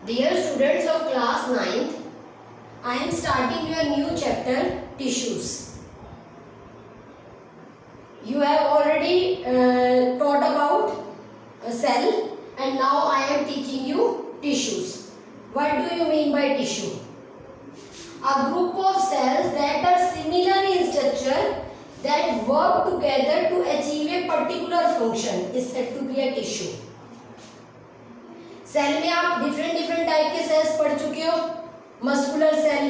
Dear students of class 9th, I am starting your new chapter tissues. You have already taught about a cell and now I am teaching you tissues. What do you mean by tissue? A group of cells that are similar in structure that work together to achieve a particular function is said to be a tissue. Cell में आप different type के sales पढ़ चुके हो. Muscular cell,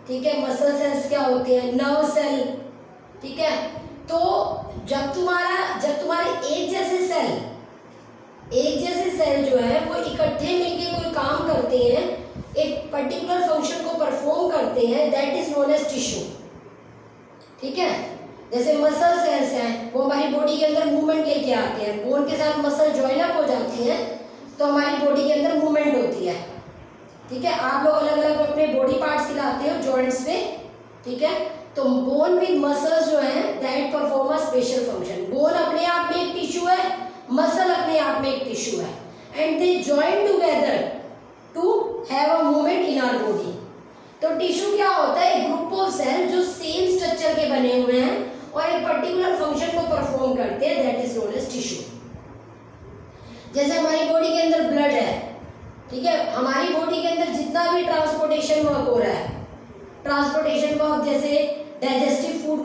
ठीक है, muscle cells क्या होते हैं, नर्व सेल, ठीक है. तो जब तुम्हारे एक जैसे सेल जो है वो इकट्ठे मिलके कोई काम करते हैं, एक पर्टिकुलर फंक्शन को परफॉर्म करते हैं, that is known as tissue. ठीक है. जैसे मसल सेल्स हैं, वो हमारी बॉडी के अंदर मूवमेंट लेके आते हैं. बोन के साथ मसल ज्वाइन अप हो जाती हैं तो हमारी बॉडी के अंदर मूवमेंट होती है. ठीक है. आप लोग अलग अलग अपने बॉडी पार्ट्स खिलाते हो जॉइंट्स पे. ठीक है. तो बोन विद मसल्स जो है that perform a special function. Bone अपने आप में एक टिश्यू है, मसल अपने आप में एक टिश्यू है, and they join together to have a movement in our body. तो टिश्यू क्या होता है? एक ग्रुप ऑफ सेल जो सेम स्ट्रक्चर के बने हुए हैं और एक पर्टिकुलर फंक्शन को परफॉर्म करते हैं, that is known as tissue. जैसे हमारी बॉडी के अंदर ब्लड है, ठीक है, हमारी बॉडी के अंदर जितना भी ट्रांसपोर्टेशन वर्क हो रहा है, ट्रांसपोर्टेशन वर्क जैसे डाइजेस्टिव फूड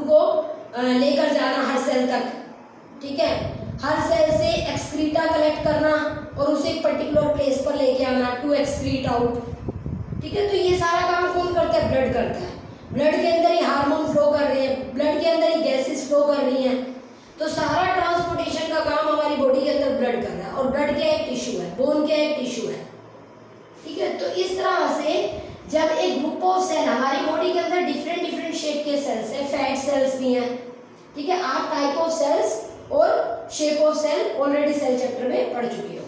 को लेकर जाना हर सेल तक, ठीक है, हर सेल से एक्सक्रीटा कलेक्ट करना और उसे एक पर्टिकुलर प्लेस पर लेके आना टू एक्सक्रीट आउट. ठीक है. तो ये सारा काम कौन करता है? ब्लड करता है. ब्लड के अंदर ही हार्मोन फ्लो कर रहे हैं, ब्लड के अंदर ही गैसेस फ्लो कर रही हैं. तो सारा ट्रांसपोर्टेशन का काम हमारी बॉडी के अंदर ब्लड कर रहा है. और ब्लड क्या एक टिश्यू है, बोन क्या एक टिश्यू है. ठीक है. तो इस तरह से जब एक ग्रुप ऑफ सेल, हमारी बॉडी के अंदर डिफरेंट शेप के सेल्स हैं, फैट सेल्स भी हैं. ठीक है. आप टाइप ऑफ सेल्स और shape of cell already cell chapter में पढ़ चुके हो.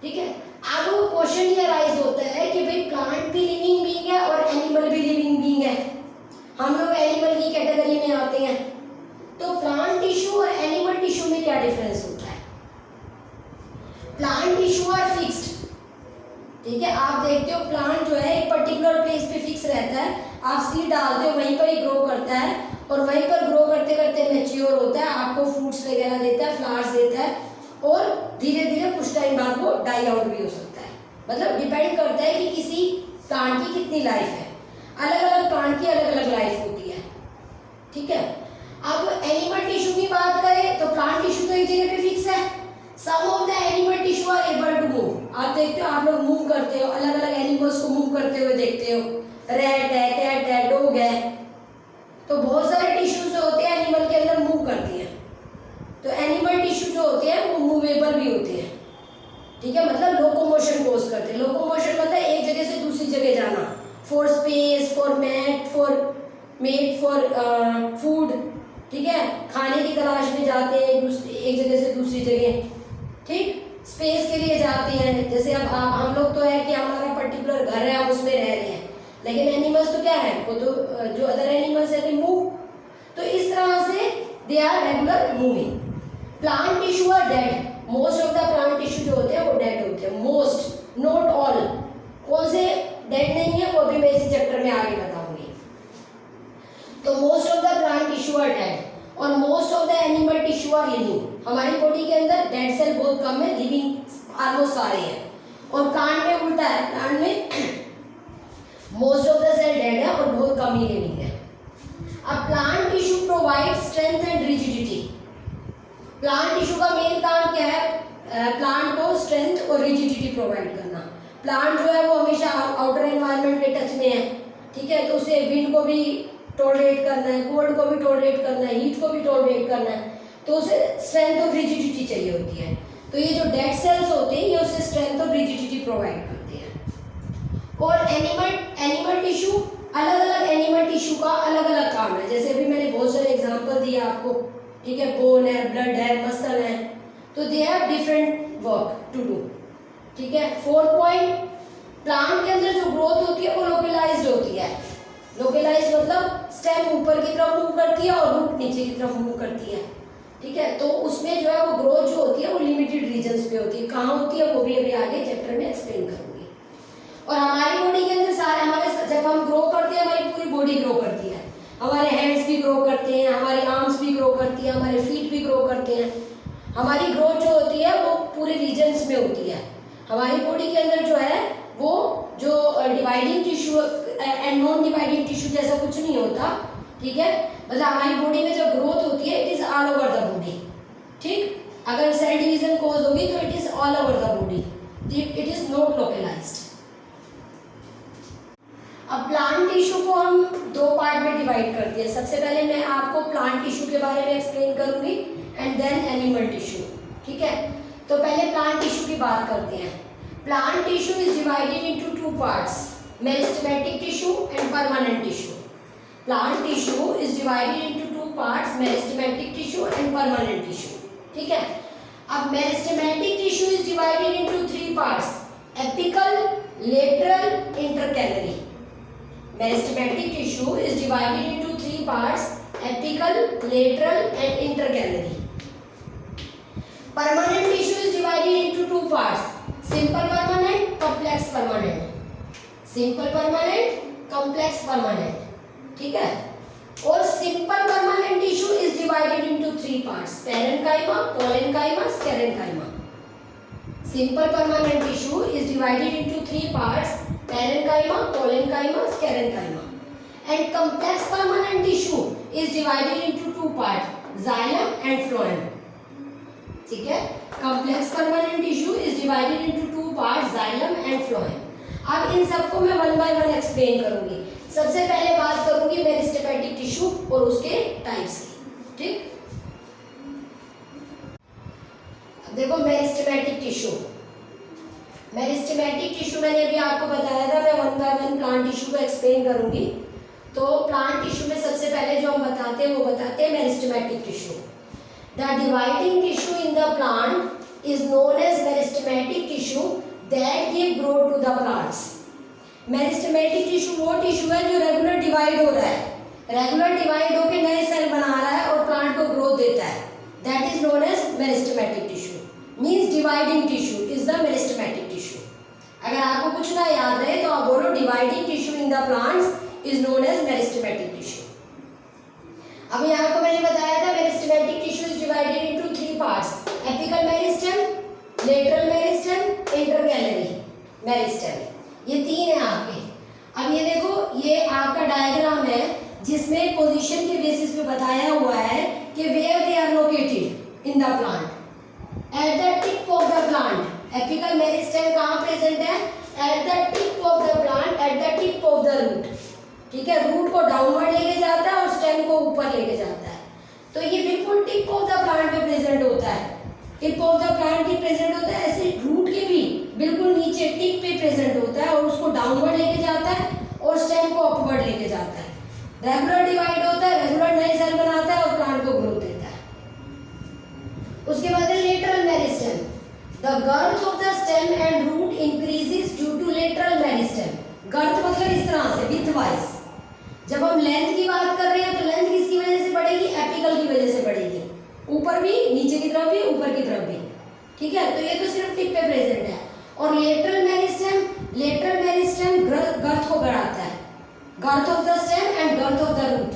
ठीक है. अब क्वेश्चन ये राइज होता है कि भाई प्लांट भी लिविंग बीइंग है और एनिमल भी लिविंग बीइंग है. हम लोग एनिमल की कैटेगरी में आते हैं. तो प्लांट टिश्यू और एनिमल टिश्यू में क्या डिफरेंस होता है? Plant tissue are fixed. ठीक है. आप देखते हो प्लांट जो है एक पर्टिकुलर प्लेस पे फिक्स रहता है. आप सीड डालते हो, वहीं पर ही ग्रो करता है और वहीं पर ग्रो करते करते मैच्योर होता है, आपको फ्रूट्स वगैरह देता है, फ्लावर्स देता है और धीरे धीरे कुछ टाइम बाद वो डाई आउट भी हो सकता है. मतलब डिपेंड करता है कि किसी प्लांट की कितनी लाइफ है. अलग अलग प्लांट की अलग अलग लाइफ होती है. ठीक है. अब एनिमल टिश्यू की बात करें तो प्लांट टिश्यू तो एक जगह पे फिक्स है. Some of the animal tissue are able to move. आप देखते हो, आप लोग मूव करते हो, अलग अलग एनिमल्स को मूव करते हुए देखते हो. रैट है, कैट है, डॉग है. तो बहुत सारे टिश्यूज जो होते हैं एनिमल के अंदर मूव करती हैं. तो एनिमल टिश्यू जो होते हैं वो मूवेबल भी होते हैं. ठीक है. मतलब लोकोमोशन कोज करते हैं. लोकोमोशन मतलब एक जगह से दूसरी जगह जाना, for space, for mate for food. ठीक है. खाने की तलाश में जाते हैं एक जगह से दूसरी जगह. ठीक. स्पेस के लिए जाते हैं. जैसे अब हम लोग तो है कि हमारा पर्टिकुलर घर है, हम उसमें रह रहे हैं, लेकिन एनिमल्स तो क्या है, वो तो जो अदर एनिमल्स है दे मूव. तो इस तरह से they are regular moving. Plant tissue are dead. Most of the plant tissue जो होते हैं वो डेड होते हैं. Most, not all. कौन से डेड नहीं है वो भी मैं इसी चैप्टर में आगे बताऊंगी. तो most of the plant tissue are dead और most of the animal tissue are living. हमारी बॉडी के अंदर डेड सेल बहुत कम है, लिविंग ऑलमोस्ट सारे हैं. और प्लांट में उल्टा है. प्लांट में most of the cell dead है और बहुत कम ही लिविंग है. अब plant tissue provide strength and rigidity. Plant tissue का मेन काम क्या है? प्लांट को स्ट्रेंथ और रिजिडिटी प्रोवाइड करना. प्लांट जो है वो हमेशा आउटर एनवायरनमेंट के टच में है. ठीक है. तो उसे विंड को भी टॉलरेट करना है, कोल्ड को भी टॉलरेट करना है, हीट को भी टॉलरेट करना है. तो उसे स्ट्रेंथ और रिजिडिटी चाहिए होती है. तो ये जो डेड सेल्स होते हैं ये उसे स्ट्रेंथ और रिजिडिटी प्रोवाइड करते हैं. और एनिमल टिश्यू, अलग अलग एनिमल टिश्यू का अलग अलग काम है. जैसे अभी मैंने बहुत सारे एग्जांपल दिए आपको. ठीक है. बोन है, ब्लड है, मसल है. तो they have different work to do. ठीक है. 4th पॉइंट, प्लांट के अंदर जो ग्रोथ होती है वो लोकलाइज्ड होती है. लोकलाइज्ड मतलब स्टेम ऊपर की तरफ मूव करती है और रूट नीचे की तरफ मूव करती है. ठीक है, तो उसमें जो है वो ग्रोथ जो होती है वो लिमिटेड रीजन्स पे होती है। कहाँ होती है वो भी अभी आगे चैप्टर में एक्सप्लेन करूंगी। और हमारी बॉडी के अंदर सारे हमारे, जब हम ग्रो करते हैं हमारी पूरी बॉडी ग्रो करती है, हमारे हैंड्स भी ग्रो करते हैं, हमारी आर्म्स भी ग्रो करती है, हमारे फीट भी ग्रो करते हैं। हमारी ग्रोथ जो होती है वो पूरे रीजन्स में होती है। हमारी बॉडी के अंदर जो है वो जो dividing tissue and non dividing tissue जैसा कुछ नहीं होता, ठीक है। मतलब हमारी बॉडी में जब ग्रोथ होती है it is all over the body, ठीक। अगर सेल डिवीजन कोज होगी तो it is all over the body, it is not localized. अब प्लांट टिश्यू को हम दो पार्ट में डिवाइड करते हैं। सबसे पहले मैं आपको प्लांट टिश्यू के बारे में एक्सप्लेन करूंगी एंड देन एनिमल टिश्यू, ठीक है। तो पहले प्लांट टिश्यू की बात करते हैं। Plant tissue is divided into two parts, meristematic tissue and permanent tissue. Plant tissue is divided into two parts, meristematic tissue and permanent tissue, ठीक है। अब meristematic tissue is divided into three parts, apical, lateral, intercalary. Meristematic tissue is divided into three parts, apical, lateral and intercalary. Permanent tissue is divided into two parts, simple permanent, complex permanent. Simple permanent, complex permanent, ठीक है। और simple permanent tissue is divided into three parts, parenchyma, parenchyma, sclerenchyma. Simple permanent tissue is divided into three parts, parenchyma, parenchyma, sclerenchyma. And complex permanent tissue is divided into two parts, xylem and phloem, ठीक है। complex permanent tissue is divided into two parts, xylem and phloem. अब इन सबको मैं one by one explain करूंगी। सबसे पहले बात करूंगी मेरिस्टेमेटिक टिश्यू और उसके टाइप्स की, ठीक। देखो मेरिस्टेमेटिक टिश्यू, मेरिस्टेमेटिक टिश्यू मैंने अभी आपको बताया था, मैं one by one plant tissue को एक्सप्लेन करूंगी। तो प्लांट टिश्यू में सबसे पहले जो हम बताते हैं वो बताते हैं meristematic tissue. The dividing tissue in the plant is known as meristematic tissue that give growth to the plants. Meristematic tissue वो टिश्यू है जो रेगुलर डिवाइड हो रहा है, रेगुलर डिवाइड होकर नए सेल बना रहा है और प्लांट को ग्रोथ देता है, that is known as meristematic tissue. Means dividing tissue is the meristematic tissue. अगर आपको कुछ ना याद रहे तो आप बोलो dividing tissue in the plants is known as meristematic tissue. अभी आपको मैंने बताया था meristematic tissue is divided into three parts, apical meristem, lateral meristem, intercalary meristem. ये तीन है आपके। अब ये देखो, ये आपका डायग्राम है जिसमें पोजीशन के बेसिस पे बताया हुआ है कि where they are located in the plant. At the tip of the plant, apical meristem कहाँ प्रेजेंट है? At the tip of the plant, at the tip of the root, ठीक है। रूट को डाउनवर्ड लेके जाता है और स्टेम को ऊपर लेके जाता है। तो ये बिल्कुल टिप ऑफ द प्लांट पे प्रेजेंट होता है, tip of the plant he present होता है। ऐसे रूट के भी बिल्कुल नीचे टिप पे प्रेजेंट होता है और उसको डाउनवर्ड लेके जाता है और स्टेम को अपवर्ड लेके जाता है। रेगुलर डिवाइड होता है, रेगुलर नए सेल बनाता है और प्लांट को ग्रोथ देता है। उसके बाद है lateral meristem. The girth of the stem and root increases due to lateral meristem. Girth मतलब इस तरह से विथ वाइज। जब हम लेंथ की बात कर रहे हैं तो लेंथ किसकी वजह से बढ़ेगी? एपिकल की वजह से बढ़ेगी, ऊपर भी, नीचे की तरफ भी, ऊपर की तरफ भी, ठीक है। तो ये तो सिर्फ टिप पे प्रेजेंट है। और लेटरल मेरिस्टेम गर्थ को बढ़ाता है, girth of the stem and girth of the root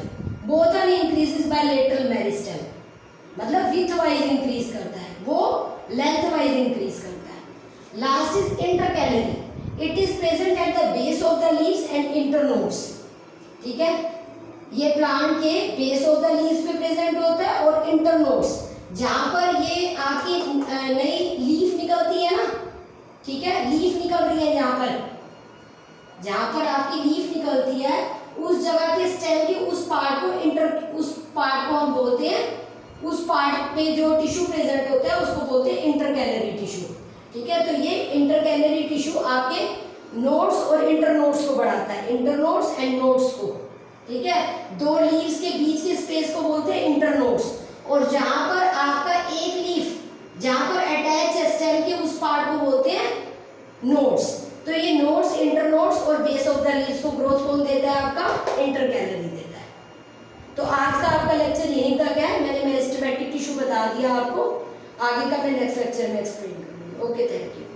both are increases by lateral meristem, मतलब विथ वाइज इंक्रीज करता है, वो लेंथ वाइज इंक्रीज करता है। Last is intercalary. It is present at the base of the leaves and internodes, ठीक है। ये plant के बेस ऑफ द लीव्स पे प्रेजेंट होता है और इंटरनोड्स, जहां पर ये आपकी नई लीफ निकलती है ना, ठीक है, लीफ निकल रही है, जहां पर आपकी लीफ निकलती है उस जगह के स्टेम के उस पार्ट को हम बोलते हैं, उस पार्ट पे जो टिश्यू प्रेजेंट होता है उसको बोलते हैं इंटरकैलरी टिश्यू, ठीक है। तो ये इंटरकैलरी टिश्यू आपके नोड्स और इंटरनोड्स को बढ़ाता है, इंटरनोड्स एंड नोड्स को, ठीक है। दो लीव्स के बीच के स्पेस को बोलते हैं इंटरनोड्स। और जहां पर आपका एक लीफ जहां पर अटैच है स्टेम के उस पार्ट को बोलते हैं नोड्स। तो ये नोड्स, इंटरनोड्स और बेस ऑफ द लीव्स को ग्रोथ कौन देता है? आपका इंटरकैलरी देता है। तो आज का आपका लेक्चर यहीं तक है। मैंने मेरिस्टेमेटिक टिश्यू बता दिया आपको, आगे का मैं नेक्स्ट लेक्चर में एक्सप्लेन करूँगी। Okay, thank you.